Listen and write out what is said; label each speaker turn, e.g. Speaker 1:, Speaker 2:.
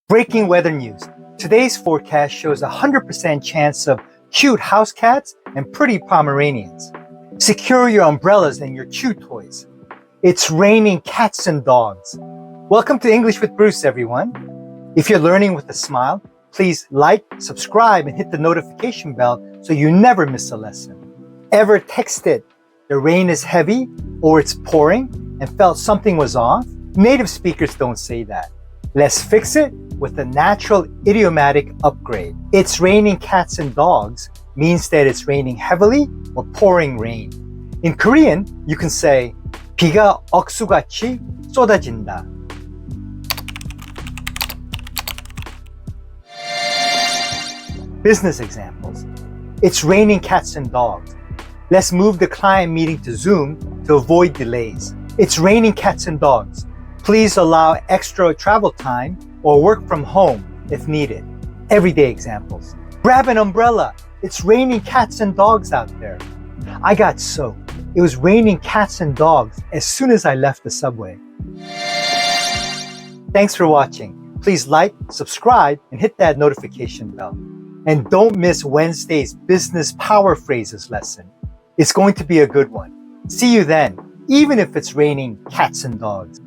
Speaker 1: Breaking weather news. Today's forecast shows a 100% chance of cute house cats and pretty Pomeranians. Secure your umbrellas and your chew toys. It's raining cats and dogs. Welcome to English with Bruce, everyone. If you're learning with a smile, please like, subscribe, and hit the notification bell so you never miss a lesson. Ever texted, "The rain is heavy," or "It's pouring," and felt something was off? Native speakers don't say that. Let's fix it with a natural idiomatic upgrade. It's raining cats and dogs means that it's raining heavily or pouring rain. In Korean, you can say 비가 억수같이 쏟아진다. Business examples. It's raining cats and dogs. Let's move the client meeting to Zoom to avoid delays. It's raining cats and dogs. Please allow extra travel time or work from home if needed. Everyday examples. Grab an umbrella. It's raining cats and dogs out there. I got soaked. It was raining cats and dogs as soon as I left the subway. Thanks for watching. Please like, subscribe, and hit that notification bell. And don't miss Wednesday's Business Power Phrases lesson. It's going to be a good one. See you then, even if it's raining cats and dogs.